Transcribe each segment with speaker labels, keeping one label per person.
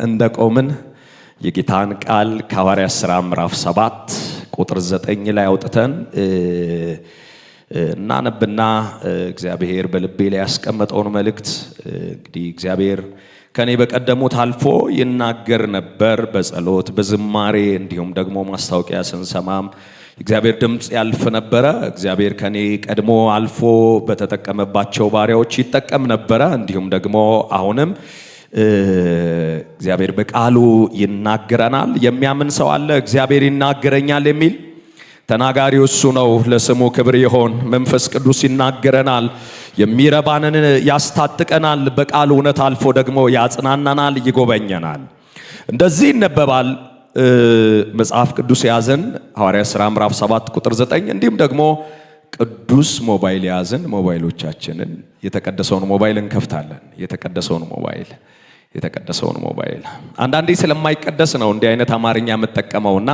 Speaker 1: እንደቆምን የጌታን ቃል ከሐዋርያት ሥራ ምዕራፍ 7 ቁጥር 9 ላይ አውጥተን እናነብና እግዚአብሔር በልቤ ላይ ያስቀመጠውን መልእክት እንግዲህ እግዚአብሔር ከኔ በቀደሙት አልፎ ይናገር ነበር በጸሎት በዝማሬ እንዲሁም ደግሞ ማስታወቂያ ስንሰማም እግዚአብሔር ድምጽ ያልፍ ነበር። እግዚአብሔር ከኔ ቀድሞ አልፎ በተጠቀመባቸው ባሪያዎች ይጠቀም ነበር። እንዲሁም ደግሞ አሁንም እግዚአብሔር በቃሉ ይናገረናል። የሚያምን ሰው አለ እግዚአብሔር ይናገረኛል የሚል? ተናጋሪው እሱ ነው። ለስሙ ክብር ይሁን። መንፈስ ቅዱስ ይናገረናል፣ የሚረባንን ያስታጥቀናል፣ በቃሉ እውነት አልፎ ደግሞ ያጽናናናል፣ ይጎበኘናል። እንደዚህ ይነበባል መጽሐፍ ቅዱስ ያዘን ሐዋርያት ሥራ ምዕራፍ 7 ቁጥር 9 እንዲሁም ደግሞ ቅዱስ ሞባይል ያዘን ሞባይሎቻችንን የተቀደሰውን ሞባይል እንከፍታለን። የተቀደሰውን ሞባይል አንዳንዴ ስለማይቀደስ ነው እንዲህ አይነት አማርኛ የምጠቀመውና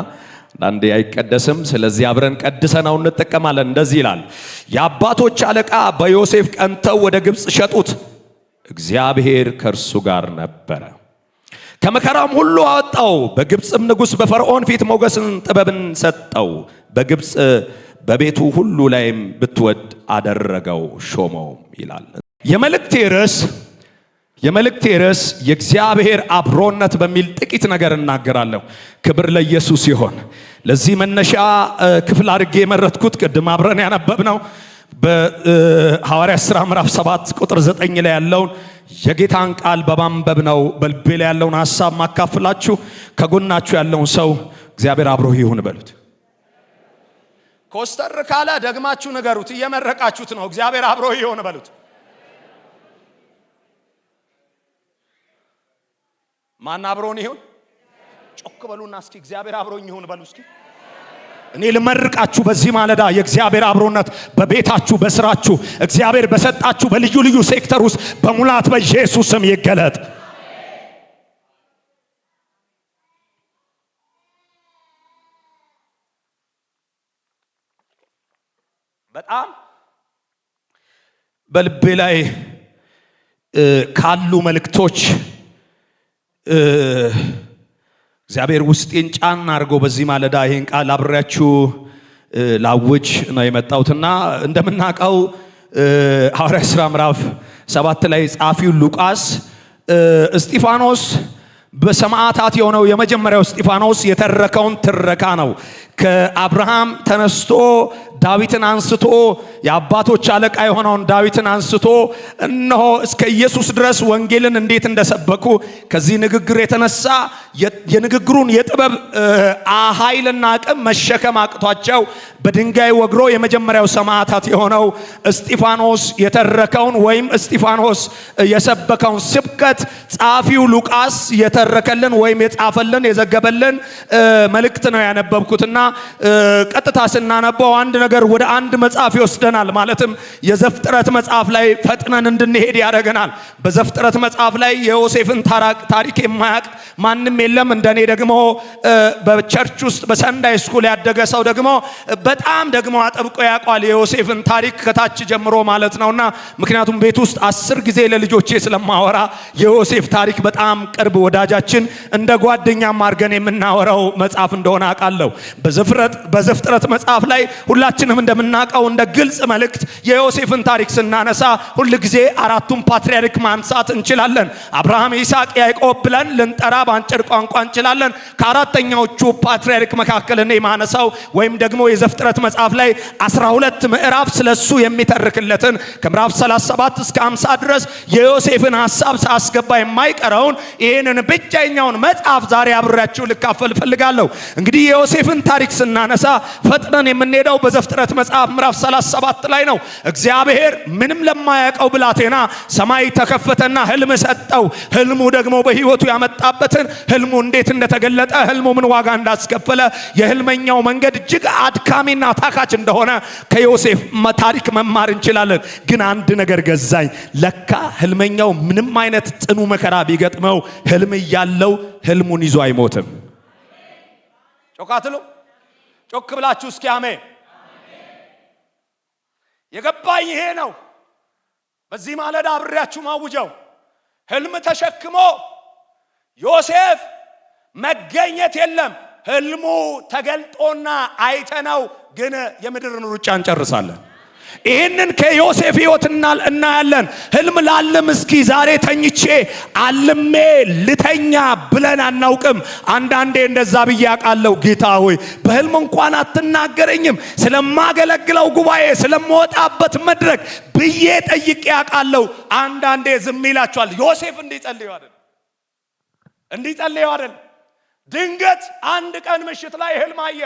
Speaker 1: አንዳንዴ አይቀደስም። ስለዚህ አብረን ቀድሰናው እንጠቀማለን። እንደዚህ ይላል፣ የአባቶች አለቃ በዮሴፍ ቀንተው ወደ ግብጽ ሸጡት፣ እግዚአብሔር ከእርሱ ጋር ነበረ፣ ከመከራም ሁሉ አወጣው። በግብጽም ንጉሥ በፈርዖን ፊት ሞገስን ጥበብን ሰጠው። በግብጽ በቤቱ ሁሉ ላይም ብትወድ አደረገው ሾመው ይላል። የመልእክቴ ርዕስ የእግዚአብሔር አብሮነት በሚል ጥቂት ነገር እናገራለሁ። ክብር ለኢየሱስ ይሁን። ለዚህ መነሻ ክፍል አድርጌ የመረጥኩት ቅድም አብረን ያነበብነው በሐዋርያት ሥራ ምዕራፍ 7 ቁጥር 9 ላይ ያለውን የጌታን ቃል በማንበብ ነው። በልቤ ላይ ያለውን ሐሳብ ማካፍላችሁ። ከጎናችሁ ያለውን ሰው እግዚአብሔር አብሮ ይሁን በሉት። ኮስተር ካለ ደግማችሁ ንገሩት። እየመረቃችሁት ነው። እግዚአብሔር አብሮ ይሁን በሉት። ማን አብሮን ይሁን? ጮክ በሉና እስኪ እግዚአብሔር አብሮኝ ይሁን በሉ እስኪ። እኔ ልመርቃችሁ በዚህ ማለዳ የእግዚአብሔር አብሮነት በቤታችሁ፣ በስራችሁ፣ እግዚአብሔር በሰጣችሁ በልዩ ልዩ ሴክተር ውስጥ በሙላት በኢየሱስ ስም ይገለጥ። በጣም በልቤ ላይ ካሉ መልእክቶች እግዚአብሔር ውስጤን ጫን አድርጎ በዚህ ማለዳ ይሄን ቃል አብሬያችሁ ላውጅ ነው የመጣሁትና እንደምናውቀው ሐዋርያት ሥራ ምዕራፍ 7 ላይ ጻፊው ሉቃስ እስጢፋኖስ በሰማዕታት የሆነው የመጀመሪያው እስጢፋኖስ የተረከውን ትረካ ነው። ከአብርሃም ተነስቶ ዳዊትን አንስቶ የአባቶች አለቃ የሆነውን ዳዊትን አንስቶ እነሆ እስከ ኢየሱስ ድረስ ወንጌልን እንዴት እንደሰበኩ ከዚህ ንግግር የተነሳ የንግግሩን የጥበብ ኃይልና አቅም መሸከም አቅቷቸው በድንጋይ ወግሮ የመጀመሪያው ሰማዕታት የሆነው እስጢፋኖስ የተረከውን ወይም እስጢፋኖስ የሰበከውን ስብከት ጻፊው ሉቃስ የተረከልን ወይም የጻፈልን የዘገበልን መልእክት ነው ያነበብኩትና ቀጥታ ስናነበው አንድ ነገር ወደ አንድ መጽሐፍ ይወስደናል። ማለትም የዘፍጥረት መጽሐፍ ላይ ፈጥነን እንድንሄድ ያደርገናል። በዘፍጥረት መጽሐፍ ላይ የዮሴፍን ታሪክ የማያውቅ ማንም የለም። እንደኔ ደግሞ በቸርች ውስጥ በሰንዳይ ስኩል ያደገ ሰው ደግሞ በጣም ደግሞ አጥብቆ ያውቃል የዮሴፍን ታሪክ ከታች ጀምሮ ማለት ነውና ምክንያቱም ቤት ውስጥ 10 ጊዜ ለልጆቼ ስለማወራ የዮሴፍ ታሪክ በጣም ቅርብ ወዳጃችን እንደ ጓደኛም አድርገን የምናወራው መጽሐፍ እንደሆነ አውቃለሁ። በዘፍጥረት መጽሐፍ ላይ ሁላችንም እንደምናውቀው እንደ ግልጽ መልእክት የዮሴፍን ታሪክ ስናነሳ ሁል ጊዜ አራቱን ፓትርያርክ ማንሳት እንችላለን። አብርሃም፣ ይስሐቅ፣ ያዕቆብ ብለን ልንጠራ በአንጭር ቋንቋ እንችላለን። ከአራተኛዎቹ ፓትርያርክ መካከል እኔ ማነሳው ወይም ደግሞ የዘፍጥረት መጽሐፍ ላይ 12 ምዕራፍ ስለሱ የሚተርክለትን ከምዕራፍ 37 እስከ 50 ድረስ የዮሴፍን ሐሳብ ሳስገባ የማይቀረውን ይህንን ብቸኛውን መጽሐፍ ዛሬ አብሬያችሁ ልካፈል ፈልጋለሁ። እንግዲህ የዮሴፍን ታሪክ ስናነሳ ፈጥነን የምንሄደው በዘፍጥረት መጽሐፍ ምዕራፍ 37 ላይ ነው። እግዚአብሔር ምንም ለማያውቀው ብላቴና ሰማይ ተከፈተና ህልም ሰጠው። ህልሙ ደግሞ በህይወቱ ያመጣበትን ህልሙ እንዴት እንደተገለጠ ህልሙ ምን ዋጋ እንዳስከፈለ የህልመኛው መንገድ እጅግ አድካሚና ታካች እንደሆነ ከዮሴፍ ታሪክ መማር እንችላለን። ግን አንድ ነገር ገዛኝ። ለካ ህልመኛው ምንም አይነት ጽኑ መከራ ቢገጥመው ህልም እያለው ህልሙን ይዞ አይሞትም። ጮካትሉ ጮክ ብላችሁ እስኪ አሜን። የገባኝ ይሄ ነው። በዚህ ማለዳ አብሬያችሁ ማውጀው ህልም ተሸክሞ ዮሴፍ መገኘት የለም። ህልሙ ተገልጦና አይተነው ግን የምድርን ሩጫ እንጨርሳለን። ይህንን ከዮሴፍ ሕይወት እናያለን። ህልም ላልም እስኪ ዛሬ ተኝቼ አልሜ ልተኛ ብለን አናውቅም። አንዳንዴ እንደዛ ብዬ አውቃለሁ። ጌታ ሆይ በህልም እንኳን አትናገረኝም፣ ስለማገለግለው ጉባኤ ስለምወጣበት መድረክ ብዬ ጠይቄ አውቃለሁ። አንዳንዴ ዝም ይላችኋል። ዮሴፍ እንዲጸልዩ አይደል ድንገት አንድ ቀን ምሽት ላይ ህልም አየ።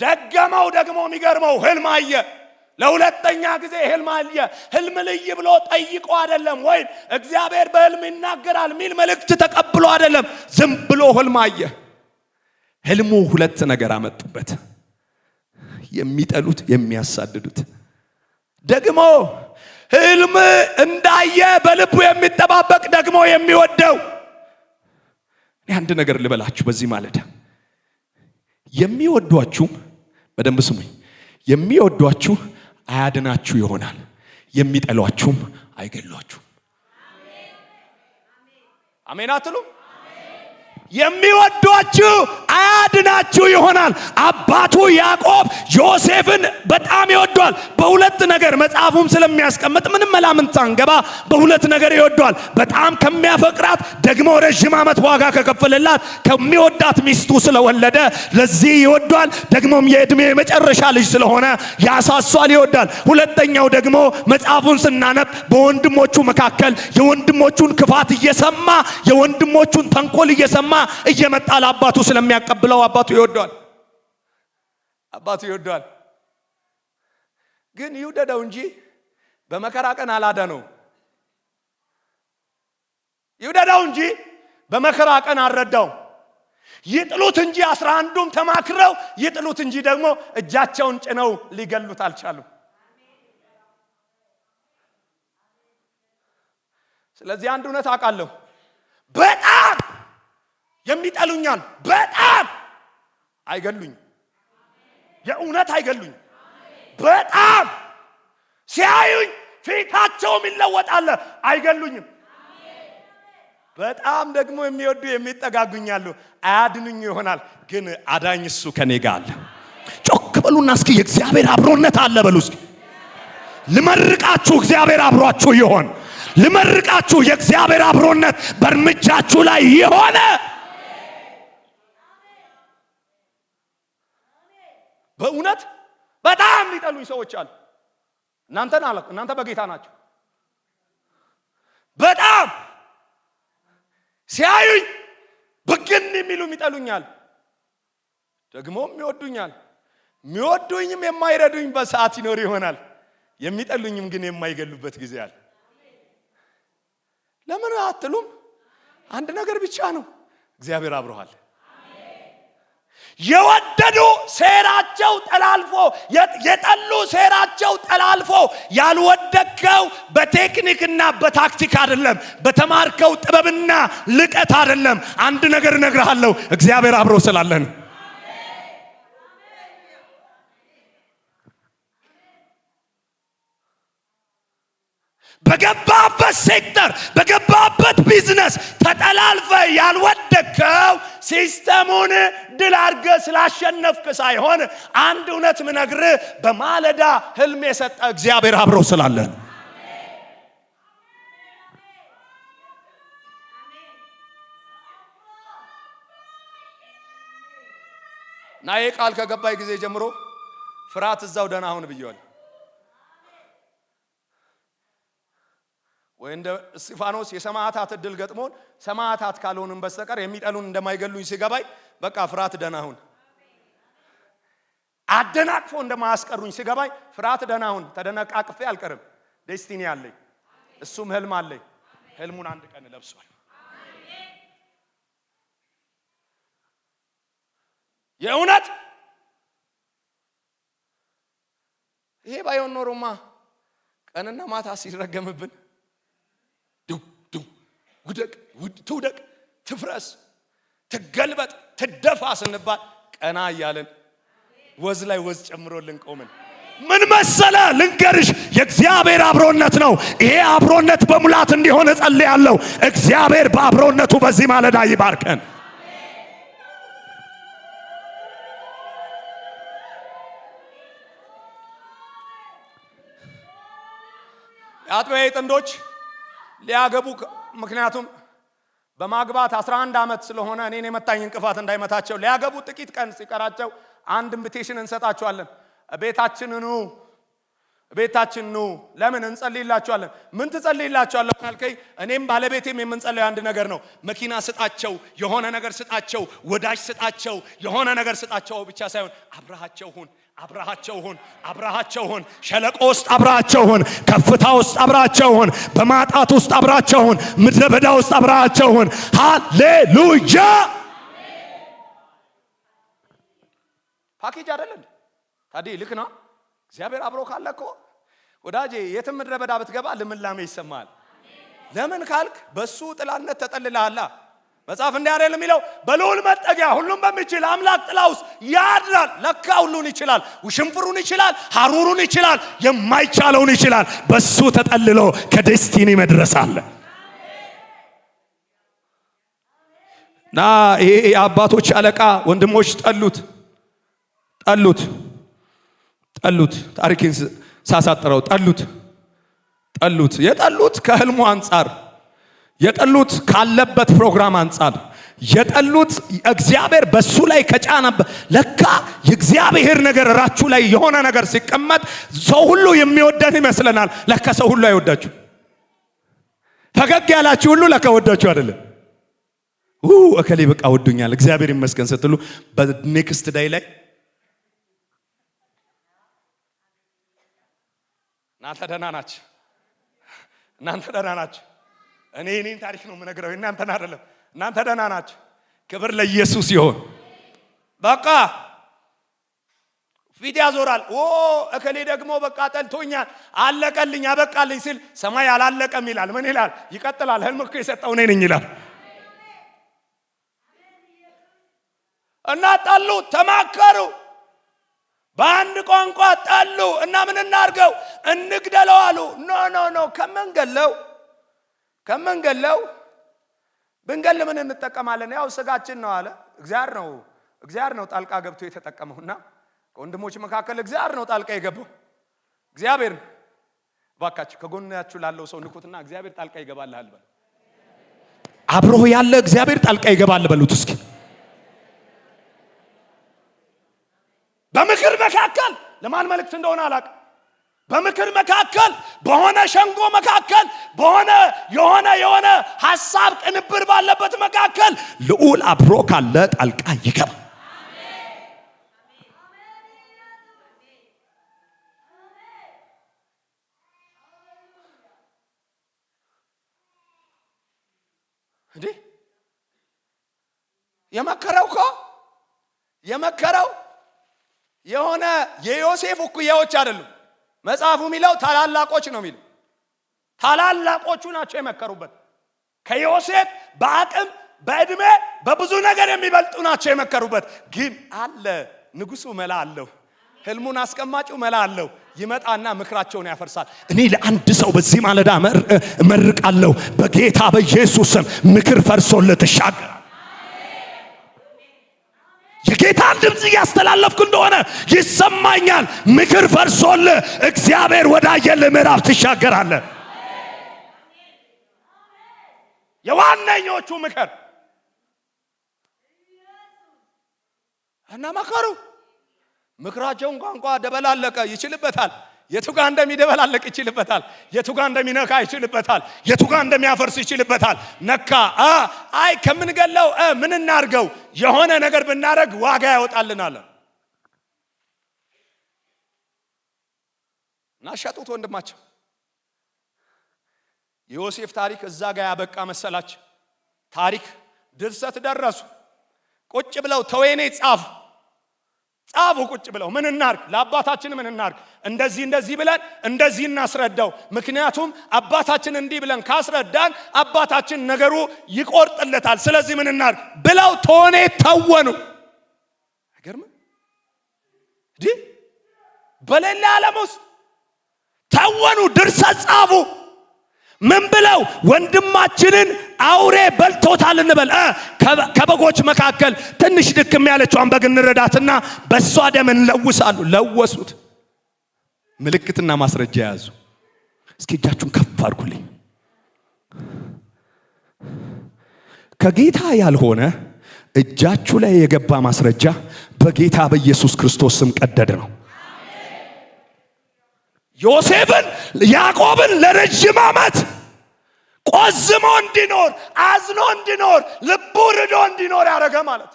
Speaker 1: ደገመው። ደግሞ የሚገርመው ህልም አየ። ለሁለተኛ ጊዜ ህልም አየ። ህልም ልይ ብሎ ጠይቆ አይደለም፣ ወይ እግዚአብሔር በህልም ይናገራል ሚል መልእክት ተቀብሎ አይደለም። ዝም ብሎ ህልም አየ። ህልሙ ሁለት ነገር አመጡበት፣ የሚጠሉት የሚያሳድዱት። ደግሞ ህልም እንዳየ በልቡ የሚጠባበቅ ደግሞ የሚወደው። አንድ ነገር ልበላችሁ በዚህ ማለዳ፣ የሚወዷችሁ በደንብ ስሙኝ፣ የሚወዷችሁ አያድናችሁ ይሆናል፣ የሚጠሏችሁም አይገሏችሁም። አሜን አትሉ? የሚወዷችሁ አያድናችሁ ይሆናል። አባቱ ያዕቆብ ዮሴፍን በጣም ይወዷል። በሁለት ነገር መጽሐፉም ስለሚያስቀምጥ ምንም መላምንት አንገባ፣ በሁለት ነገር ይወዷል። በጣም ከሚያፈቅራት ደግሞ ረጅም ዓመት ዋጋ ከከፈለላት ከሚወዳት ሚስቱ ስለወለደ ለዚህ ይወዷል። ደግሞም የዕድሜ መጨረሻ ልጅ ስለሆነ ያሳሷል፣ ይወዳል። ሁለተኛው ደግሞ መጽሐፉን ስናነብ በወንድሞቹ መካከል የወንድሞቹን ክፋት እየሰማ የወንድሞቹን ተንኮል እየሰማ እየመጣ ለአባቱ ስለሚያቀብለው አባቱ ይወደዋል። ግን ይውደደው እንጂ በመከራ ቀን አላዳነው። ይውደደው እንጂ በመከራ ቀን አልረዳው። ይጥሉት እንጂ 11ዱም ተማክረው ይጥሉት እንጂ ደግሞ እጃቸውን ጭነው ሊገሉት አልቻሉም። ስለዚህ አንድ እውነት አውቃለሁ፣ በጣም የሚጠሉኛል፣ በጣም አይገሉኝ። የእውነት አይገሉኝ። በጣም ሲያዩኝ ፊታቸውም ይለወጣል፣ አይገሉኝም። በጣም ደግሞ የሚወዱ የሚጠጋጉኛሉ፣ አያድኑኝ ይሆናል፣ ግን አዳኝ እሱ ከኔ ጋር አለ። ጮክ በሉና እስኪ የእግዚአብሔር አብሮነት አለ በሉ እስኪ። ልመርቃችሁ እግዚአብሔር አብሯችሁ ይሆን። ልመርቃችሁ የእግዚአብሔር አብሮነት በእርምጃችሁ ላይ ይሆነ። በእውነት በጣም የሚጠሉኝ ሰዎች አሉ። እናንተ በጌታ ናቸው። በጣም ሲያዩኝ ብግን የሚሉ ይጠሉኛል፣ ደግሞም ይወዱኛል። የሚወዱኝም የማይረዱኝ በሰዓት ይኖር ይሆናል፣ የሚጠሉኝም ግን የማይገሉበት ጊዜ አለ። ለምን አትሉም? አንድ ነገር ብቻ ነው፣ እግዚአብሔር አብሮሃል። የወደዱ ሴራቸው ጠላልፎ የጠሉ ሴራቸው ጠላልፎ ያልወደከው በቴክኒክና በታክቲክ አይደለም፣ በተማርከው ጥበብና ልቀት አይደለም። አንድ ነገር እነግርሃለሁ፣ እግዚአብሔር አብሮ ስላለን። በገባበት ሴክተር በገባበት ቢዝነስ ተጠላልፈ ያልወደከው ሲስተሙን ድል አድርገ ስላሸነፍክ ሳይሆን አንድ እውነት ምነግር በማለዳ ህልም የሰጠ እግዚአብሔር አብሮ ስላለን። ናዬ ቃል ከገባይ ጊዜ ጀምሮ ፍርሃት እዛው ደህና ሁን ብየዋል። ወይ እንደ እስጢፋኖስ የሰማዕታት እድል ገጥሞን ሰማዕታት ካልሆንን በስተቀር የሚጠሉን እንደማይገሉኝ ሲገባይ በቃ ፍርሃት ደህና ሁን። አደናቅፎ እንደማያስቀሩኝ ሲገባይ ፍርሃት ደህና ሁን። ተደነቃቅፌ አልቀርም። ዴስቲኒ አለኝ፣ እሱም ህልም አለኝ። ህልሙን አንድ ቀን ለብሷል። የእውነት ይሄ ባይሆን ኖሮማ ቀንና ማታ ሲረገምብን ውደቅ ትውደቅ ትፍረስ ትገልበጥ ትደፋ ስንባል ቀና እያለን ወዝ ላይ ወዝ ጨምሮልን ቆምን። ምን መሰለ ልንገርሽ፣ የእግዚአብሔር የእግዚአብሔር አብሮነት ነው። ይሄ አብሮነት በሙላት እንዲሆን እጸልያለሁ። እግዚአብሔር በአብሮነቱ በዚህ ማለዳ ይባርከን። አጥቢያ ጥንዶች ሊያገቡ ምክንያቱም በማግባት 11 ዓመት ስለሆነ እኔን የመታኝ እንቅፋት እንዳይመታቸው ሊያገቡ ጥቂት ቀን ሲቀራቸው አንድ ኢንቪቴሽን እንሰጣቸዋለን። ቤታችን ኑ ለምን እንጸልይላቸዋለን። ምን ትጸልይላቸዋለህ ካልከኝ እኔም ባለቤቴም የምንጸልየው አንድ ነገር ነው። መኪና ስጣቸው፣ የሆነ ነገር ስጣቸው፣ ወዳጅ ስጣቸው፣ የሆነ ነገር ስጣቸው ብቻ ሳይሆን አብራሃቸው ሁን፣ ሸለቆ ውስጥ አብራሃቸው ሁን፣ ከፍታ ውስጥ አብራሃቸው ሁን፣ በማጣት ውስጥ አብራሃቸው ሁን፣ ምድረ በዳ ውስጥ አብራሃቸው ሁን። ሃሌሉያ። ፓኬጅ አይደለም ታዲያ ልክ ነው። እግዚአብሔር አብሮ ካለ እኮ ወዳጄ የትም ምድረ በዳ ብትገባ ልምላሜ ይሰማል። ለምን ካልክ በሱ ጥላነት ተጠልለሃል። መጽሐፍ እንዲህ አይደል የሚለው በልዑል መጠጊያ ሁሉም በሚችል አምላክ ጥላ ውስጥ ያድራል። ለካ ሁሉን ይችላል። ውሽንፍሩን ይችላል፣ ሐሩሩን ይችላል፣ የማይቻለውን ይችላል። በሱ ተጠልሎ ከዴስቲኒ መድረስ አለ። ና ይሄ የአባቶች አለቃ ወንድሞች ጠሉት። ታሪክን ሳሳጥረው ጠሉት። የጠሉት ከህልሙ አንጻር፣ የጠሉት ካለበት ፕሮግራም አንጻር፣ የጠሉት እግዚአብሔር በሱ ላይ ከጫነበት። ለካ የእግዚአብሔር ነገር ራችሁ ላይ የሆነ ነገር ሲቀመጥ ሰው ሁሉ የሚወደን ይመስለናል። ለካ ሰው ሁሉ አይወዳችሁ። ፈገግ ያላችሁ ሁሉ ለካ ወዳችሁ አይደለም። እከሌ በቃ ወዱኛል እግዚአብሔር ይመስገን ስትሉ በኔክስት ዳይ ላይ እናንተ ደህና ናችሁ። እኔን ታሪክ ነው የምነግረው፣ እናንተን አይደለም። እናንተ ደህና ናችሁ። ክብር ለኢየሱስ ይሁን። በቃ ፊት ያዞራል። እከሌ ደግሞ በቃ ጠልቶኛል፣ አለቀልኝ፣ አበቃልኝ ሲል ሰማይ አላለቀም ይላል። ምን ይላል? ይቀጥላል። ህልም እኮ የሰጠው እኔ ነኝ ይላል። እና ጠሉ፣ ተማከሩ፣ በአንድ ቋንቋ ጠሉ እና ምን እናርገው? እንግደለው አሉ። ኖ ከመንገለው ብንገል ምን እንጠቀማለን? ያው ስጋችን ነው አለ። እግዚአብሔር ነው ጣልቃ ገብቶ የተጠቀመውና ከወንድሞች መካከል እግዚአብሔር ነው ጣልቃ የገባው። እግዚአብሔር ባካችሁ ከጎናችሁ ላለው ሰው ንኩትና እግዚአብሔር ጣልቃ ይገባልሃል በሉ። አብሮ ያለ እግዚአብሔር ጣልቃ ይገባል በሉት እስኪ። በምክር መካከል ለማን መልእክት እንደሆነ አላውቅም። በምክር መካከል በሆነ ሸንጎ መካከል በሆነ የሆነ ሐሳብ ቅንብር ባለበት መካከል ልዑል አብሮ ካለ ጣልቃ ይገባ። እንዴ የመከረው የሆነ የዮሴፍ እኩያዎች አይደሉም። መጽሐፉ የሚለው ታላላቆች ነው የሚለው። ታላላቆቹ ናቸው የመከሩበት። ከዮሴፍ በአቅም በእድሜ በብዙ ነገር የሚበልጡ ናቸው የመከሩበት። ግን አለ ንጉሱ መላ አለው፣ ህልሙን አስቀማጭው መላ አለው። ይመጣና ምክራቸውን ያፈርሳል። እኔ ለአንድ ሰው በዚህ ማለዳ እመርቃለሁ፣ በጌታ በኢየሱስ ስም ምክር ፈርሶልህ ትሻገራለህ። የጌታን ድምጽ እያስተላለፍኩ እንደሆነ ይሰማኛል። ምክር ፈርሶልህ እግዚአብሔር ወዳየልህ ምዕራፍ ትሻገራለህ። የዋነኞቹ ምክር እና መከሩ ምክራቸውን ቋንቋ ደበላለቀ። ይችልበታል። የቱ ጋር እንደሚደበላለቅ ይችልበታል። የቱ ጋር እንደሚነካ ይችልበታል። የቱ ጋር እንደሚያፈርስ ይችልበታል። ነካ አይ ከምንገለው ምን እናርገው? የሆነ ነገር ብናረግ ዋጋ ያወጣልናል። እና ሸጡት ወንድማቸው። የዮሴፍ ታሪክ እዛ ጋር ያበቃ መሰላቸው። ታሪክ ድርሰት ደረሱ። ቁጭ ብለው ተወኔ ጻፉ ቁጭ ብለው ምን እናርግ? ለአባታችን ምን እናርግ? እንደዚህ ብለን እንደዚህ እናስረዳው። ምክንያቱም አባታችን እንዲህ ብለን ካስረዳን አባታችን ነገሩ ይቆርጥለታል። ስለዚህ ምን እናርግ ብለው ተወኔ ተወኑ። አይገርም? በሌላ ዓለም ውስጥ ተው ተወኑ፣ ድርሰት ጻፉ። ምን ብለው? ወንድማችንን አውሬ በልቶታል እንበል። ከበጎች መካከል ትንሽ ድክም ያለችዋን በግ እንረዳትና በሷ ደም እንለውሳሉ። ለወሱት። ምልክትና ማስረጃ ያዙ። እስኪ እጃችሁን ከፍ አድርጉልኝ። ከጌታ ያልሆነ እጃችሁ ላይ የገባ ማስረጃ በጌታ በኢየሱስ ክርስቶስ ስም ቀደደ ነው። ዮሴፍን ያዕቆብን ለረጅም ዓመት ቆዝሞ እንዲኖር አዝኖ እንዲኖር ልቡ ርዶ እንዲኖር ያደረገ ማለት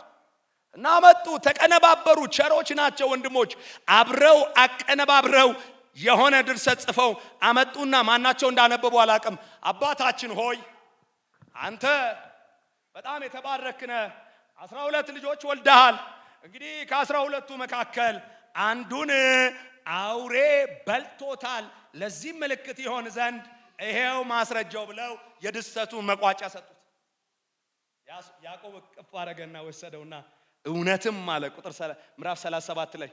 Speaker 1: እና መጡ፣ ተቀነባበሩ። ቸሮች ናቸው ወንድሞች። አብረው አቀነባብረው የሆነ ድርሰት ጽፈው አመጡና ማናቸው እንዳነበቡ አላቅም። አባታችን ሆይ አንተ በጣም የተባረክነ 12 ልጆች ወልደሃል። እንግዲህ ከ12ቱ መካከል አንዱን አውሬ በልቶታል። ለዚህ ምልክት ይሆን ዘንድ ይሄው ማስረጃው ብለው የድርሰቱ መቋጫ ሰጡት። ያዕቆብ ቅፍ አረገና ወሰደውና እውነትም አለ ምዕራፍ 37 ላይ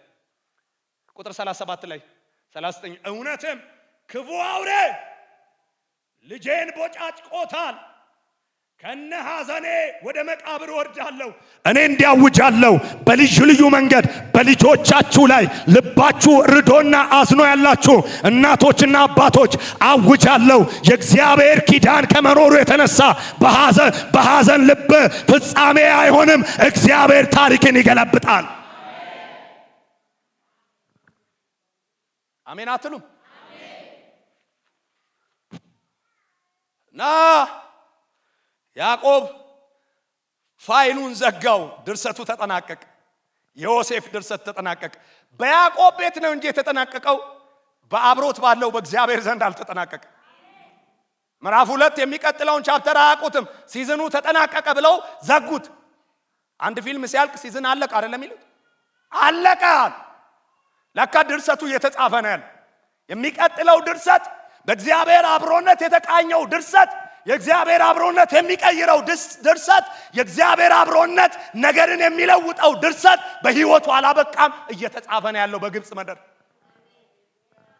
Speaker 1: ቁጥር 37 ላይ 39 እውነትም ክፉ አውሬ ልጄን ቦጫጭቆታል። ከነ ሐዘኔ ወደ መቃብር ወርዳለሁ። እኔ እንዲያውጃለሁ በልዩ ልዩ መንገድ በልጆቻችሁ ላይ ልባችሁ ርዶና አዝኖ ያላችሁ እናቶችና አባቶች አውጃለሁ። የእግዚአብሔር ኪዳን ከመኖሩ የተነሳ በሐዘን ልብ ፍጻሜ አይሆንም። እግዚአብሔር ታሪክን ይገለብጣል። አሜን አትሉም? ና ያዕቆብ ፋይሉን ዘጋው። ድርሰቱ ተጠናቀቀ። የዮሴፍ ድርሰት ተጠናቀቀ። በያዕቆብ ቤት ነው እንጂ የተጠናቀቀው በአብሮት ባለው በእግዚአብሔር ዘንድ አልተጠናቀቀ። ምዕራፍ 2 የሚቀጥለውን ቻፕተር አያውቁትም። ሲዝኑ ተጠናቀቀ ብለው ዘጉት። አንድ ፊልም ሲያልቅ ሲዝን አለቀ አይደለም የሚሉት? አለቀ። ለካ ድርሰቱ እየተጻፈ ነው ያለ። የሚቀጥለው ድርሰት በእግዚአብሔር አብሮነት የተቃኘው ድርሰት፣ የእግዚአብሔር አብሮነት የሚቀይረው ድርሰት፣ የእግዚአብሔር አብሮነት ነገርን የሚለውጠው ድርሰት በህይወቱ አላበቃም። እየተጻፈ ነው ያለው በግብጽ ምድር።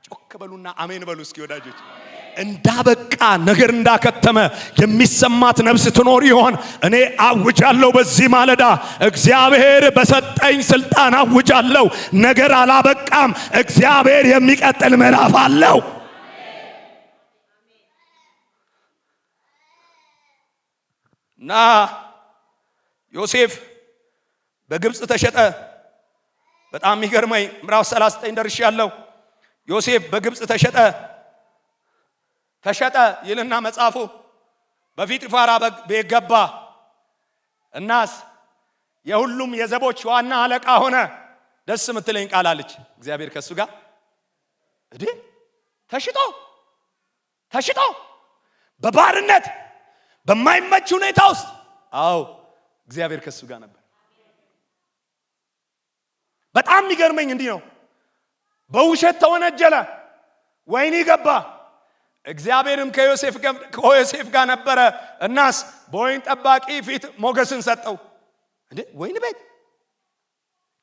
Speaker 1: ጮክ በሉና አሜን በሉ እስኪ ወዳጆች። እንዳበቃ ነገር እንዳከተመ የሚሰማት ነፍስ ትኖር ይሆን? እኔ አውጃለሁ በዚህ ማለዳ እግዚአብሔር በሰጠኝ ስልጣን አውጃለሁ። ነገር አላበቃም። እግዚአብሔር የሚቀጥል ምዕራፍ አለው። እና ዮሴፍ በግብጽ ተሸጠ። በጣም የሚገርመኝ ምዕራፍ 39 ደርሻለሁ። ዮሴፍ በግብጽ ተሸጠ ይልና መጽሐፉ በጲጥፋራ ቤት ገባ። እናስ የሁሉም የዘቦች ዋና አለቃ ሆነ። ደስ የምትለኝ ቃል አለች። እግዚአብሔር ከሱ ጋር እዴ ተሽጦ በባርነት በማይመች ሁኔታ ውስጥ አዎ እግዚአብሔር ከሱ ጋር ነበር። በጣም የሚገርመኝ እንዲህ ነው። በውሸት ተወነጀለ፣ ወይኒ ገባ። እግዚአብሔርም ከዮሴፍ ጋር ነበረ። እናስ በወይን ጠባቂ ፊት ሞገስን ሰጠው። እንዴ ወይን ቤት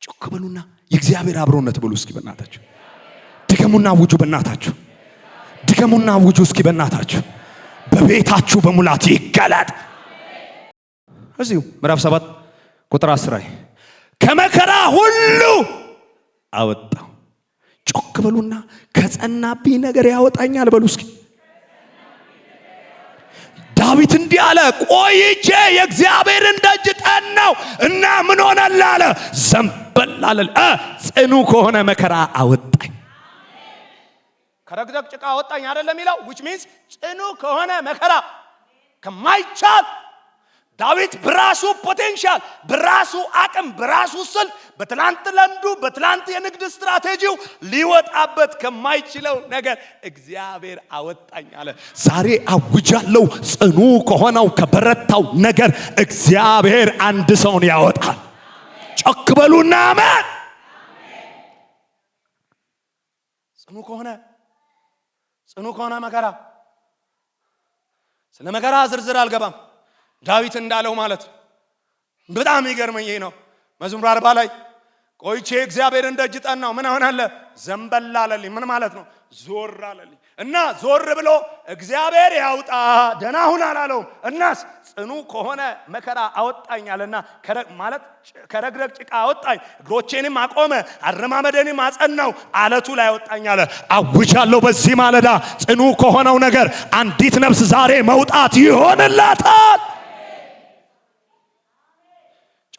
Speaker 1: ጮክ በሉና የእግዚአብሔር አብሮነት ብሉ እስኪ በእናታችሁ። ድገሙና አውጁ በእናታችሁ። ድገሙና አውጁ እስኪ በእናታችሁ። በቤታችሁ በሙላት ይገለጥ። እዚሁ ምዕራፍ 7 ቁጥር 10 ላይ ከመከራ ሁሉ አወጣው። ጮክ በሉና ከጸናብኝ ነገር ያወጣኛል በሉ እስኪ። ዳዊት እንዲህ አለ፣ ቆይቼ የእግዚአብሔርን ደጅ ጠናው እና ምን ሆነልህ አለ፣ ዘንበል አለ። ጽኑ ከሆነ መከራ አወጣኝ። ከረግረግ ጭቃ አወጣኝ አይደለም የሚለው which means ጽኑ ከሆነ መከራ ከማይቻል ዳዊት በራሱ ፖቴንሻል፣ በራሱ አቅም፣ በራሱ ስል በትላንት ለምዱ፣ በትላንት የንግድ ስትራቴጂው ሊወጣበት ከማይችለው ነገር እግዚአብሔር አወጣኝ አለ። ዛሬ አውጃለሁ ጽኑ ከሆነው ከበረታው ነገር እግዚአብሔር አንድ ሰውን ያወጣል። ጮክ በሉና አሜን። ጽኑ ከሆነ መከራ። ስለ መከራ ዝርዝር አልገባም። ዳዊት እንዳለው ማለት በጣም ይገርመኝ ይሄ ነው። መዝሙር 40 ላይ ቆይቼ እግዚአብሔርን ደጅ ጠናው ምን ሆነልህ፣ ዘንበል አለልኝ። ምን ማለት ነው? ዞር አለልኝ እና ዞር ብሎ እግዚአብሔር ያውጣ ደህና ሁን አላለውም። እናስ ጽኑ ከሆነ መከራ አወጣኛልና ማለት ከረግረግ ጭቃ አወጣኝ፣ እግሮቼንም አቆመ፣ አረማመደንም አጸናው፣ አለቱ ላይ አወጣኝ አለ። አውጃለሁ በዚህ ማለዳ ጽኑ ከሆነው ነገር አንዲት ነፍስ ዛሬ መውጣት ይሆንላታል።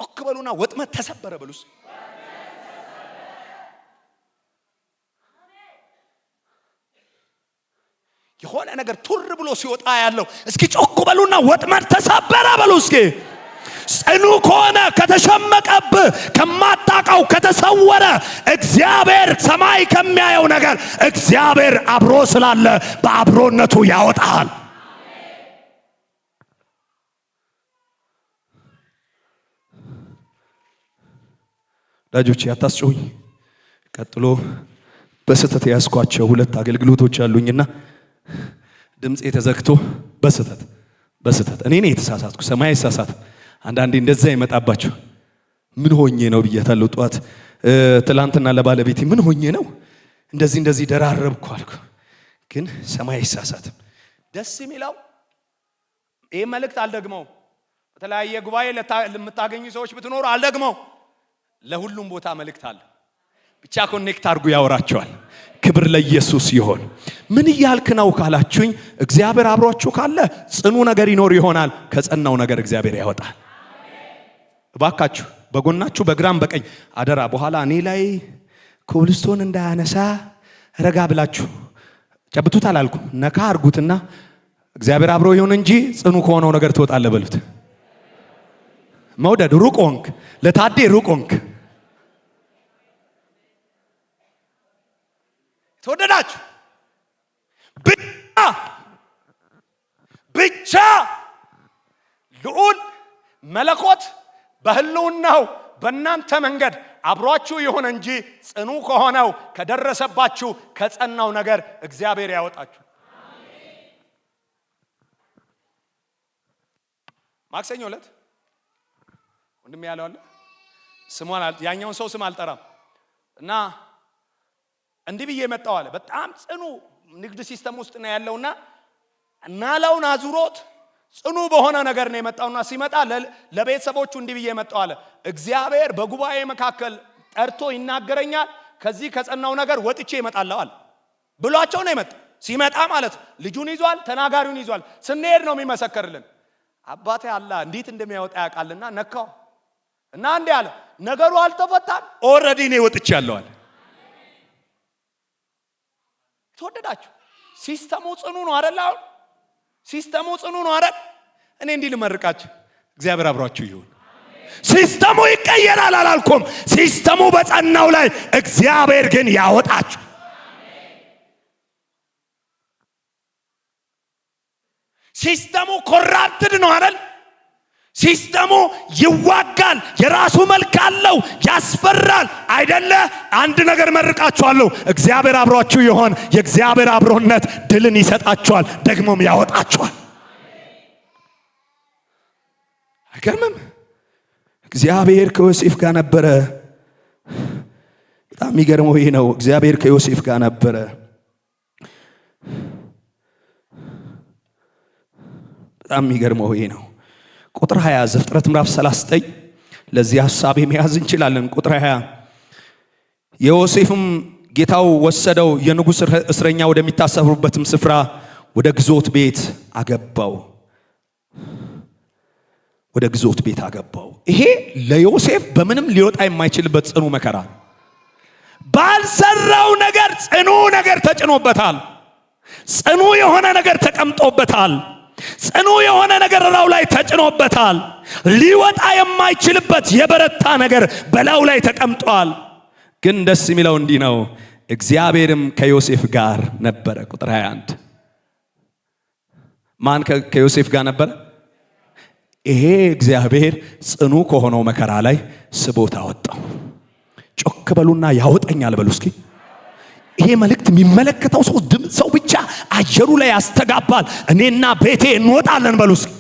Speaker 1: ጮክ በሉና ወጥመድ ተሰበረ በሉስ። የሆነ ነገር ቱር ብሎ ሲወጣ ያለው እስኪ ጮክ በሉና ወጥመድ ተሰበረ በሉ እስኪ። ጽኑ ከሆነ ከተሸመቀብ ከማጣቃው ከተሰወረ እግዚአብሔር ሰማይ ከሚያየው ነገር እግዚአብሔር አብሮ ስላለ በአብሮነቱ ያወጣል። ዳጆች ያታስጨውኝ። ቀጥሎ በስተት ያስኳቸው ሁለት አገልግሎቶች አሉኝና ድምጼ ተዘግቶ በስተት እኔ ነኝ የተሳሳትኩ። ሰማይ ተሳሳተ። አንዳንዴ እንደዛ ይመጣባቸው። ምን ሆኜ ነው ብያታለሁ ጧት ትላንትና ለባለቤቴ ምን ሆኜ ነው እንደዚህ ደራረብኩ አልኩ። ግን ሰማይ አይሳሳትም። ደስ የሚለው ይሄ መልእክት አልደግመው። በተለያየ ጉባኤ ለምታገኙ ሰዎች ብትኖሩ አልደግመው። ለሁሉም ቦታ መልእክት አለ። ብቻ ኮኔክት አድርጉ ያወራቸዋል። ክብር ለኢየሱስ ይሁን። ምን እያልክ ነው ካላችሁኝ፣ እግዚአብሔር አብሯችሁ ካለ ጽኑ ነገር ይኖር ይሆናል። ከጸናው ነገር እግዚአብሔር ያወጣል። እባካችሁ በጎናችሁ በግራም በቀኝ አደራ፣ በኋላ እኔ ላይ ኮብልስቶን እንዳያነሳ ረጋ ብላችሁ ጨብጡት አላልኩም። ነካ አርጉትና እግዚአብሔር አብሮ ይሁን እንጂ ጽኑ ከሆነው ነገር ትወጣለህ በሉት። መውደድ ሩቅ ሆንክ፣ ለታዴ ሩቅ ሆንክ። ተወደዳችሁ ብቻ ልዑል መለኮት በህልውናው በእናንተ መንገድ አብሯችሁ ይሁን እንጂ ጽኑ ከሆነው ከደረሰባችሁ ከጸናው ነገር እግዚአብሔር ያወጣችሁ። ማክሰኞ ዕለት ወንድም ያለው አለ ስሟን ያኛውን ሰው ስም አልጠራም እና እንዲህ ብዬ መጣው አለ። በጣም ጽኑ ንግድ ሲስተም ውስጥ ነው ያለውና ናላውን አዙሮት ጽኑ በሆነ ነገር ነው የመጣውና ሲመጣ ለቤተሰቦቹ እንዲህ ብዬ መጣው አለ። እግዚአብሔር በጉባኤ መካከል ጠርቶ ይናገረኛል፣ ከዚህ ከጸናው ነገር ወጥቼ እመጣለሁ አለ ብሏቸው ነው የመጣው። ሲመጣ ማለት ልጁን ይዟል፣ ተናጋሪውን ይዟል። ስንሄድ ነው የሚመሰከርልን። አባቴ አላ እንዴት እንደሚያወጣ ያውቃልና ነካው እና እንዲህ አለ፣ ነገሩ አልተፈታም፣ ኦሬዲ ነው ወጥቻለሁ አለ። ተወደዳችሁ ሲስተሙ ጽኑ ነው አይደል? አሁን ሲስተሙ ጽኑ ነው አይደል? እኔ እንዲህ ልመርቃችሁ፣ እግዚአብሔር አብሯችሁ ይሁን። ሲስተሙ ይቀየራል አላልኩም። ሲስተሙ በጸናው ላይ እግዚአብሔር ግን ያወጣችሁ። ሲስተሙ ኮራፕትድ ነው አይደል? ሲስተሙ ይዋጋል፣ የራሱ መልክ አለው፣ ያስፈራል አይደለ? አንድ ነገር መርቃችኋለሁ፣ እግዚአብሔር አብሯችሁ ይሆን። የእግዚአብሔር አብሮነት ድልን ይሰጣችኋል፣ ደግሞም ያወጣችኋል። አይገርምም? እግዚአብሔር ከዮሴፍ ጋር ነበረ። በጣም የሚገርመው ይሄ ነው። እግዚአብሔር ከዮሴፍ ጋር ነበረ። በጣም የሚገርመው ይሄ ነው። ቁጥር 20 ዘፍጥረት ምዕራፍ 39 ለዚህ ሐሳብ መያዝ እንችላለን። ቁጥር 20 የዮሴፍም ጌታው ወሰደው፣ የንጉሥ እስረኛ ወደሚታሰሩበትም ስፍራ ወደ ግዞት ቤት አገባው። ወደ ግዞት ቤት አገባው። ይሄ ለዮሴፍ በምንም ሊወጣ የማይችልበት ጽኑ መከራ፣ ባልሰራው ነገር ጽኑ ነገር ተጭኖበታል። ጽኑ የሆነ ነገር ተቀምጦበታል። ጽኑ የሆነ ነገር ላው ላይ ተጭኖበታል። ሊወጣ የማይችልበት የበረታ ነገር በላው ላይ ተቀምጧል። ግን ደስ የሚለው እንዲህ ነው፣ እግዚአብሔርም ከዮሴፍ ጋር ነበረ። ቁጥር 21 ማን ከዮሴፍ ጋር ነበረ? ይሄ እግዚአብሔር ጽኑ ከሆነው መከራ ላይ ስቦታ አወጣው። ጮክ በሉና ያወጣኛል በሉ እስኪ። ይሄ መልእክት የሚመለከተው ሰው ብቻ አየሩ ላይ ያስተጋባል። እኔና ቤቴ እንወጣለን በሉ እስኪ።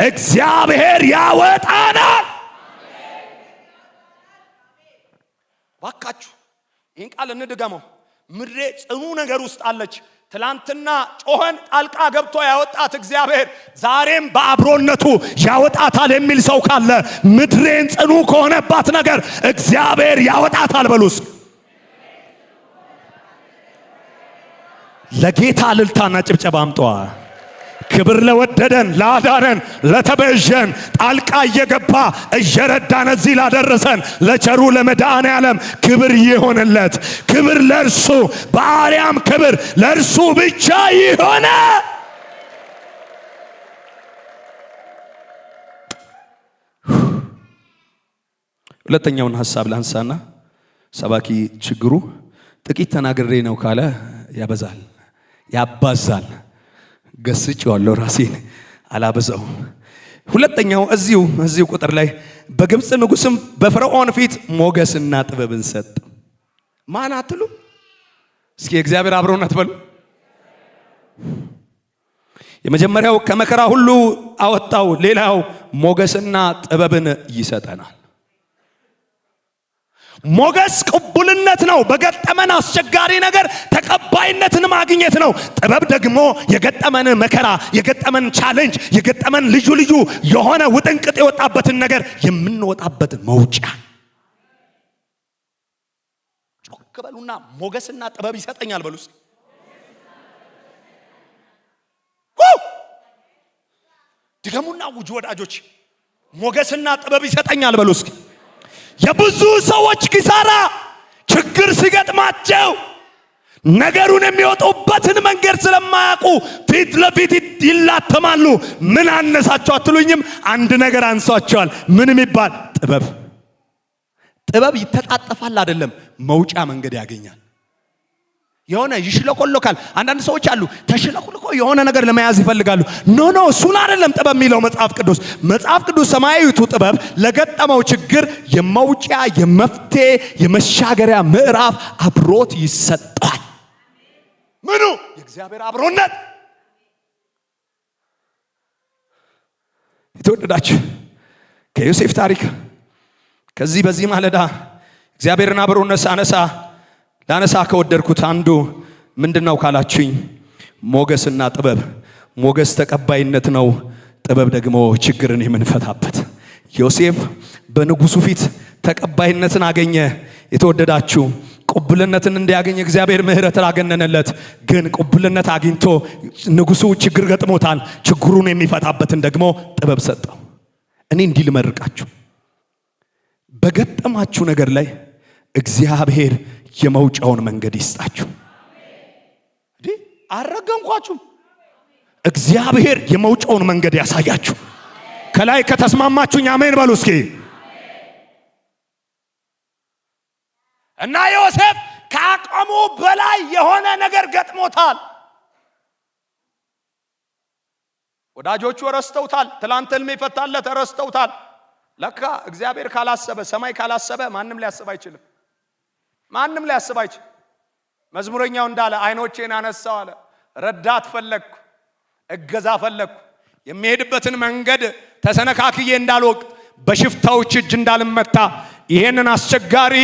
Speaker 1: እግዚአብሔር ያወጣናል። ባካችሁ ይህን ቃል እንድገመው። ምድሬ ጽኑ ነገር ውስጥ አለች። ትላንትና ጮኸን ጣልቃ ገብቶ ያወጣት እግዚአብሔር ዛሬም በአብሮነቱ ያወጣታል የሚል ሰው ካለ ምድሬን ጽኑ ከሆነባት ነገር እግዚአብሔር ያወጣታል በሉስ። ለጌታ እልልታና ጭብጨባ አምጧ። ክብር ለወደደን ላዳነን ለተቤዠን ጣልቃ እየገባ እየረዳን እዚህ ላደረሰን ለቸሩ ለመድኃኔዓለም ክብር ይሆንለት። ክብር ለእርሱ በአርያም ክብር ለእርሱ ብቻ ይሆነ። ሁለተኛውን ሐሳብ ላንሳና ሰባኪ ችግሩ ጥቂት ተናግሬ ነው ካለ ያበዛል ያባዛል። ገስጬዋለሁ ራሴን አላበዛው። ሁለተኛው እዚሁ ቁጥር ላይ በግብፅ ንጉስም በፈርዖን ፊት ሞገስና ጥበብን ሰጠ። ማን አትሉ? እስኪ እግዚአብሔር አብሮነት በሉ። የመጀመሪያው ከመከራ ሁሉ አወጣው። ሌላው ሞገስና ጥበብን ይሰጠናል። ሞገስ ቅቡልነት ነው። በገጠመን አስቸጋሪ ነገር ተቀባይነትን ማግኘት ነው። ጥበብ ደግሞ የገጠመን መከራ፣ የገጠመን ቻሌንጅ፣ የገጠመን ልዩ ልዩ የሆነ ውጥንቅጥ የወጣበትን ነገር የምንወጣበት መውጫ። ጮክ በሉና ሞገስና ጥበብ ይሰጠኛል በሉስ። ድገሙና ውጅ ወዳጆች፣ ሞገስና ጥበብ ይሰጠኛል በሉስ። የብዙ ሰዎች ኪሳራ ችግር ሲገጥማቸው ነገሩን የሚወጡበትን መንገድ ስለማያውቁ ፊት ለፊት ይላተማሉ። ምን አነሳቸው አትሉኝም? አንድ ነገር አንሷቸዋል። ምን የሚባል ጥበብ። ጥበብ ይተጣጠፋል አይደለም፣ መውጫ መንገድ ያገኛል። የሆነ ይሽለኮለካል። አንዳንድ ሰዎች አሉ ተሽለኮልኮ የሆነ ነገር ለመያዝ ይፈልጋሉ። ኖ እሱን አይደለም ጥበብ የሚለው መጽሐፍ ቅዱስ ሰማያዊቱ ጥበብ ለገጠመው ችግር የመውጫ የመፍትሄ የመሻገሪያ ምዕራፍ አብሮት ይሰጣል። ምኑ? የእግዚአብሔር አብሮነት። የተወደዳችሁ ከዮሴፍ ታሪክ በዚህ ማለዳ እግዚአብሔርን አብሮነት ላነሳ ከወደድኩት አንዱ ምንድነው ካላችሁኝ፣ ሞገስና ጥበብ። ሞገስ ተቀባይነት ነው። ጥበብ ደግሞ ችግርን የምንፈታበት። ዮሴፍ በንጉሱ ፊት ተቀባይነትን አገኘ። የተወደዳችሁ ቅቡልነትን እንዲያገኝ እግዚአብሔር ምሕረት አገነነለት። ግን ቅቡልነት አግኝቶ ንጉሱ ችግር ገጥሞታል። ችግሩን የሚፈታበትን ደግሞ ጥበብ ሰጠው። እኔ እንዲህ ልመርቃችሁ፣ በገጠማችሁ ነገር ላይ እግዚአብሔር የመውጫውን መንገድ ይስጣችሁ። አረገምኳችሁም። እግዚአብሔር የመውጫውን መንገድ ያሳያችሁ። ከላይ ከተስማማችሁኝ አሜን በሉ እስኪ። እና ዮሴፍ ከአቅሙ በላይ የሆነ ነገር ገጥሞታል። ወዳጆቹ ረስተውታል። ትላንት ህልም ይፈታለት ረስተውታል። ለካ እግዚአብሔር ካላሰበ፣ ሰማይ ካላሰበ ማንም ሊያስብ አይችልም። ማንም ሊያስብ አይችል። መዝሙረኛው እንዳለ አይኖቼን አነሳው አለ። ረዳት ፈለግኩ፣ እገዛ ፈለግኩ። የሚሄድበትን መንገድ ተሰነካክዬ እንዳልወቅ፣ በሽፍታዎች እጅ እንዳልመታ፣ ይሄንን አስቸጋሪ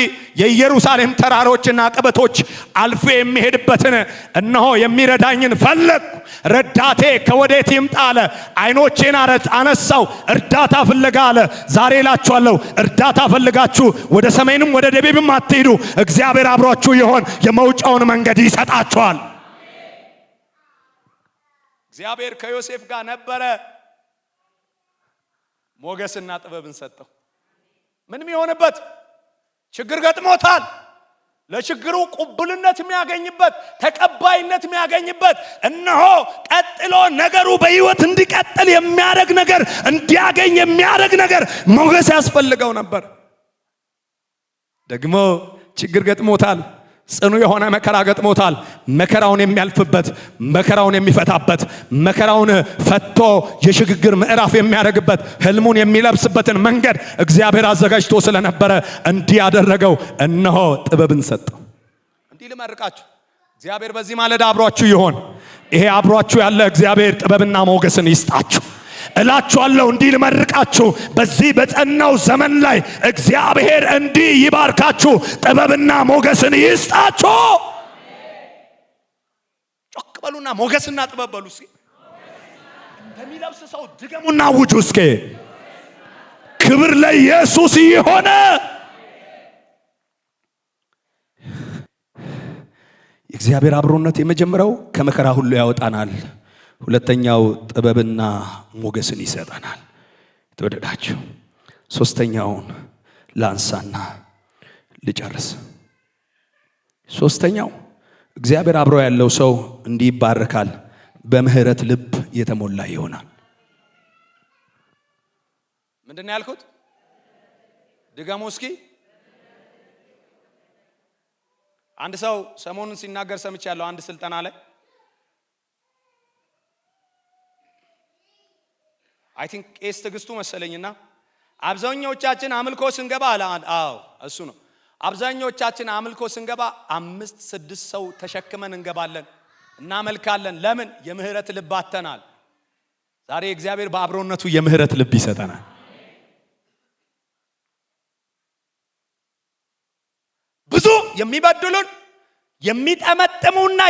Speaker 1: የኢየሩሳሌም ተራሮችና አቀበቶች አልፌ የሚሄድበትን እነሆ የሚረዳኝን ፈለግኩ። ረዳቴ ከወዴት ይምጣ አለ። አይኖቼን አነሳው፣ እርዳታ ፍለጋ አለ። ዛሬ እላችኋለሁ፣ እርዳታ ፈልጋችሁ ወደ ሰሜንም ወደ ደቡብም አትሄዱ። እግዚአብሔር አብሯችሁ ይሆን፣ የመውጫውን መንገድ ይሰጣችኋል። እግዚአብሔር ከዮሴፍ ጋር ነበረ። ሞገስና ጥበብን ሰጠው። ምንም የሆነበት ችግር ገጥሞታል። ለችግሩ ቅቡልነት የሚያገኝበት፣ ተቀባይነት የሚያገኝበት፣ እነሆ ቀጥሎ ነገሩ በህይወት እንዲቀጥል የሚያደርግ ነገር እንዲያገኝ የሚያደርግ ነገር ሞገስ ያስፈልገው ነበር። ደግሞ ችግር ገጥሞታል። ጽኑ የሆነ መከራ ገጥሞታል። መከራውን የሚያልፍበት፣ መከራውን የሚፈታበት፣ መከራውን ፈቶ የሽግግር ምዕራፍ የሚያደርግበት፣ ህልሙን የሚለብስበትን መንገድ እግዚአብሔር አዘጋጅቶ ስለነበረ እንዲህ ያደረገው። እነሆ ጥበብን ሰጠው። እንዲህ ልመርቃችሁ፣ እግዚአብሔር በዚህ ማለዳ አብሯችሁ ይሆን። ይሄ አብሯችሁ ያለ እግዚአብሔር ጥበብና ሞገስን ይስጣችሁ። እላችኋለሁ እንዲህ ልመርቃችሁ፣ በዚህ በጸናው ዘመን ላይ እግዚአብሔር እንዲህ ይባርካችሁ፣ ጥበብና ሞገስን ይስጣችሁ። ጮክ በሉና ሞገስና ጥበብ በሉ እስኪ። በሚለብስ ሰው ድገሙና አውጁ እስኪ። ክብር ለኢየሱስ ይሆን። የእግዚአብሔር አብሮነት የመጀመሪያው ከመከራ ሁሉ ያወጣናል። ሁለተኛው ጥበብና ሞገስን ይሰጠናል። ተወደዳችሁ፣ ሶስተኛውን ላንሳና ልጨርስ። ሶስተኛው እግዚአብሔር አብሮ ያለው ሰው እንዲህ ይባረካል፣ በምህረት ልብ የተሞላ ይሆናል። ምንድነው ያልኩት? ድገሙ እስኪ። አንድ ሰው ሰሞኑን ሲናገር ሰምቻለሁ አንድ ስልጠና ላይ አይ ቲንክ ቄስ ትግስቱ መሰለኝና አብዛኞቻችን አምልኮ ስንገባ አለ። አዎ እሱ ነው። አብዛኞቻችን አምልኮ ስንገባ 5-6 ሰው ተሸክመን እንገባለን፣ እናመልካለን። ለምን? የምህረት ልብ አተናል። ዛሬ እግዚአብሔር በአብሮነቱ የምህረት ልብ ይሰጠናል። ብዙ የሚበድሉን የሚጠመጥሙና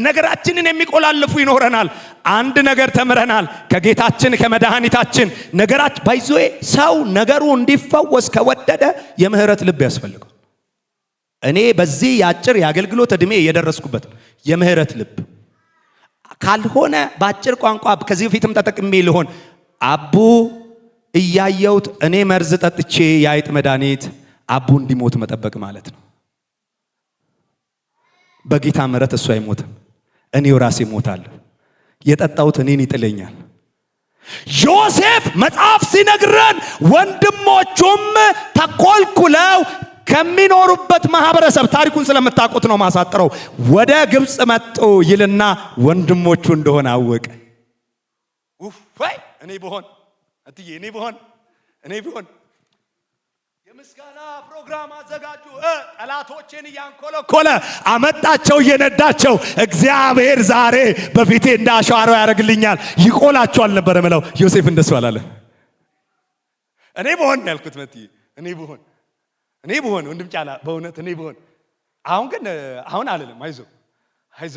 Speaker 1: ነገራችንን የሚቆላልፉ ይኖረናል። አንድ ነገር ተምረናል ከጌታችን ከመድኃኒታችን። ነገራችን ባይዞዬ ሰው ነገሩ እንዲፈወስ ከወደደ የምህረት ልብ ያስፈልጋል። እኔ በዚህ ያጭር የአገልግሎት እድሜ የደረስኩበት የምህረት ልብ ካልሆነ ባጭር ቋንቋ ከዚህ በፊትም ተጠቅሜ ሊሆን አቡ እያየሁት እኔ መርዝ ጠጥቼ የአይጥ መድኃኒት አቡ እንዲሞት መጠበቅ ማለት ነው። በጌታ ምሕረት እሱ አይሞትም፣ እኔው ራሴ እሞታለሁ። የጠጣሁት እኔን ይጥለኛል። ዮሴፍ መጽሐፍ ሲነግረን ወንድሞቹም ተኮልኩለው ከሚኖሩበት ማህበረሰብ ታሪኩን ስለምታውቁት ነው ማሳጥረው ወደ ግብጽ መጡ ይልና ወንድሞቹ እንደሆነ አወቀ። ወይ እኔ ብሆን እትዬ እኔ ብሆን የምስጋና ፕሮግራም አዘጋጁ፣ ጠላቶቼን እያንኮለኮለ አመጣቸው እየነዳቸው። እግዚአብሔር ዛሬ በፊቴ እንዳሻራው ያደርግልኛል፣ ይቆላቸዋል ነበር ምለው። ዮሴፍ እንደሱ አላለ። እኔ ብሆን ያልኩት መትዬ እኔ ብሆን ወንድም ጫላ በእውነት እኔ ብሆን። አሁን ግን አሁን አልልም። አይዞ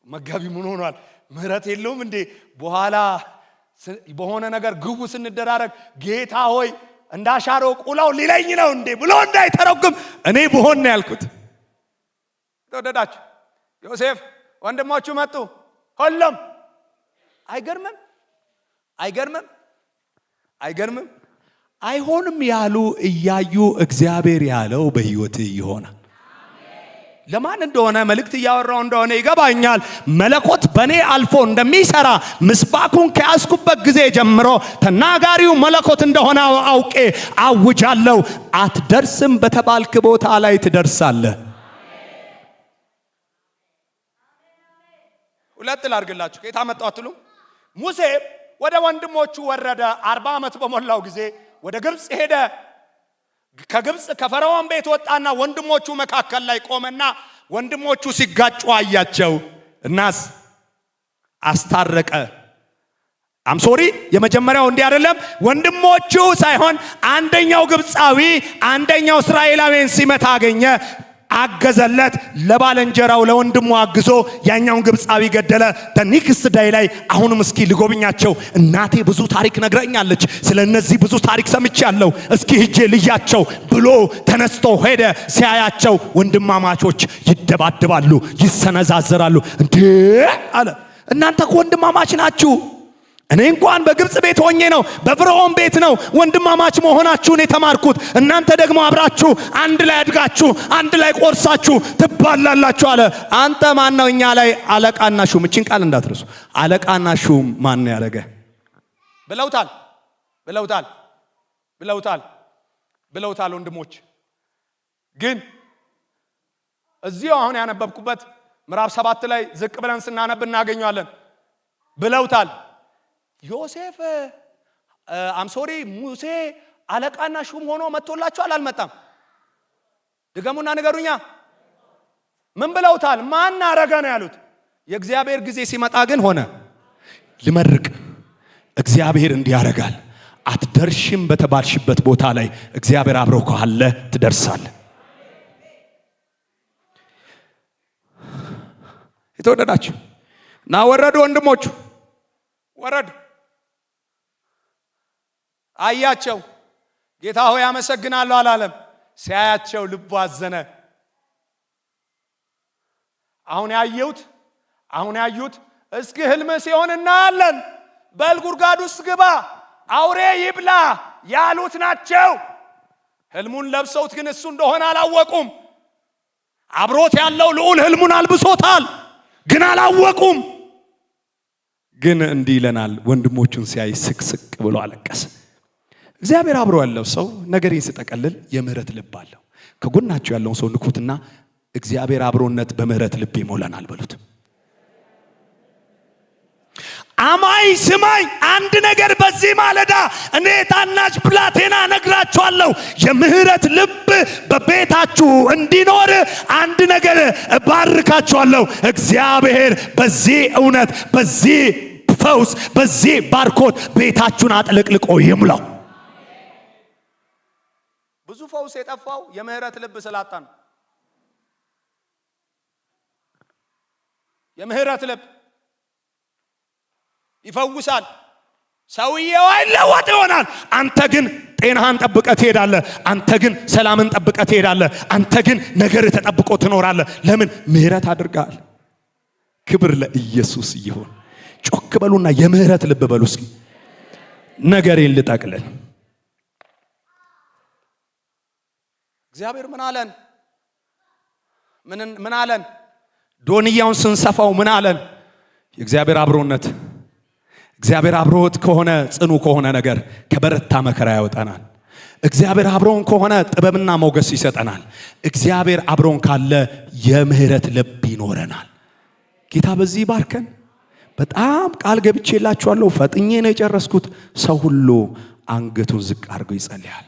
Speaker 1: መጋቢ ምን ሆኗል? ምህረት የለውም እንዴ? በኋላ በሆነ ነገር ግቡ ስንደራረግ ጌታ ሆይ እንዳሻረው ቁላው ሊለኝ ነው እንዴ ብሎ እንዳይተረጉም እኔ ብሆን ነው ያልኩት። ተወደዳችሁ፣ ዮሴፍ ወንድሞቹ መጡ። ሁሉም አይገርምም? አይሆንም ያሉ እያዩ እግዚአብሔር ያለው በሕይወት ይሆናል። ለማን እንደሆነ መልእክት እያወራው እንደሆነ ይገባኛል። መለኮት በኔ አልፎ እንደሚሰራ ምስባኩን ከያዝኩበት ጊዜ ጀምሮ ተናጋሪው መለኮት እንደሆነ አውቄ አውጃለሁ። አትደርስም በተባልክ ቦታ ላይ ትደርሳለህ። ሁለት ላድርግላችሁ። ከየት አመጣው አትሉ? ሙሴ ወደ ወንድሞቹ ወረደ። 40 ዓመት በሞላው ጊዜ ወደ ግብጽ ሄደ። ከግብጽ ከፈርዖን ቤት ወጣና ወንድሞቹ መካከል ላይ ቆመና ወንድሞቹ ሲጋጩ አያቸው። እናስ አስታረቀ። አምሶሪ የመጀመሪያው እንዲህ አይደለም። ወንድሞቹ ሳይሆን አንደኛው ግብጻዊ አንደኛው እስራኤላዊን ሲመታ አገኘ፣ አገዘለት። ለባልንጀራው ለወንድሙ አግዞ ያኛውን ግብጻዊ ገደለ። ተኒክስ ዳይ ላይ አሁንም እስኪ ልጎብኛቸው፣ እናቴ ብዙ ታሪክ ነግረኛለች፣ ስለነዚህ ብዙ ታሪክ ሰምቻለሁ፣ እስኪ ሂጄ ልያቸው ብሎ ተነስቶ ሄደ። ሲያያቸው ወንድማማቾች ይደባደባሉ፣ ይሰነዛዘራሉ። እንዴ አለ፣ እናንተ እኮ ወንድማማች ናችሁ። እኔ እንኳን በግብጽ ቤት ሆኜ ነው በፍርዖን ቤት ነው ወንድማማች መሆናችሁን የተማርኩት። እናንተ ደግሞ አብራችሁ አንድ ላይ አድጋችሁ አንድ ላይ ቆርሳችሁ ትባላላችሁ አለ። አንተ ማን ነው እኛ ላይ አለቃና ሹም? እቺን ቃል እንዳትረሱ። አለቃና ሹም ማን ያደረገ ብለውታል ወንድሞች። ግን እዚሁ አሁን ያነበብኩበት ምዕራፍ 7 ላይ ዝቅ ብለን ስናነብ እናገኘዋለን። ብለውታል። ዮሴፍ ሙሴ አለቃና ሹም ሆኖ መጥቶላችኋል? አልመጣም? ድገሙና ንገሩኛ። ምን ብለውታል? ማን አረገ ነው ያሉት። የእግዚአብሔር ጊዜ ሲመጣ ግን ሆነ። ልመርቅ እግዚአብሔር እንዲህ ያደርጋል። አትደርሽም በተባልሽበት ቦታ ላይ እግዚአብሔር አብሮ ካለ ትደርሳለህ። የተወደዳችሁ እና ወረዱ ወንድሞቹ ወረዱ። አያቸው። ጌታ ሆይ አመሰግናለሁ አላለም። ሲያያቸው ልቡ አዘነ። አሁን ያዩት እስኪ ህልም ሲሆን እናያለን፣ በል ጉድጓድ ውስጥ ግባ አውሬ ይብላ ያሉት ናቸው። ህልሙን ለብሰውት ግን እሱ እንደሆነ አላወቁም። አብሮት ያለው ልዑል ህልሙን አልብሶታል፣ ግን አላወቁም። ግን እንዲህ ይለናል፣ ወንድሞቹን ሲያይ ስቅስቅ ብሎ አለቀሰ። እግዚአብሔር አብሮ ያለው ሰው ነገሬን ሲጠቀልል የምህረት ልብ አለው። ከጎናችሁ ያለውን ሰው ንኩትና እግዚአብሔር አብሮነት በምህረት ልብ ይሞላናል በሉት። አማይ ስማኝ፣ አንድ ነገር በዚህ ማለዳ እኔ ታናሽ ብላቴና ነግራችኋለሁ። የምህረት ልብ በቤታችሁ እንዲኖር አንድ ነገር ባርካችኋለሁ። እግዚአብሔር በዚህ እውነት፣ በዚህ ፈውስ፣ በዚህ ባርኮት ቤታችሁን አጥልቅልቆ ይሙላው። ብዙ ፈውስ የጠፋው የምህረት ልብ ስላጣ ነው። የምህረት ልብ ይፈውሳል። ሰውየው አይለወጥ ይሆናል። አንተ ግን ጤናህን ጠብቀህ ትሄዳለህ። አንተ ግን ሰላምን ጠብቀህ ትሄዳለህ። አንተ ግን ነገር ተጠብቆ ትኖራለህ። ለምን? ምህረት አድርጋል። ክብር ለኢየሱስ ይሁን። ጮክ በሉና የምህረት ልብ በሉ እስኪ። ነገሬን ልጠቅልል። እግዚአብሔር ምን አለን? ምን አለን? ዶንያውን ስንሰፋው ምን አለን? የእግዚአብሔር አብሮነት፣ እግዚአብሔር አብሮት ከሆነ ጽኑ ከሆነ ነገር ከበረታ መከራ ያወጣናል። እግዚአብሔር አብሮን ከሆነ ጥበብና ሞገስ ይሰጠናል። እግዚአብሔር አብሮን ካለ የምህረት ልብ ይኖረናል። ጌታ በዚህ ባርከን። በጣም ቃል ገብቼላችኋለሁ። ፈጥኜ ነው የጨረስኩት። ሰው ሁሉ አንገቱን ዝቅ አድርጎ ይጸልያል።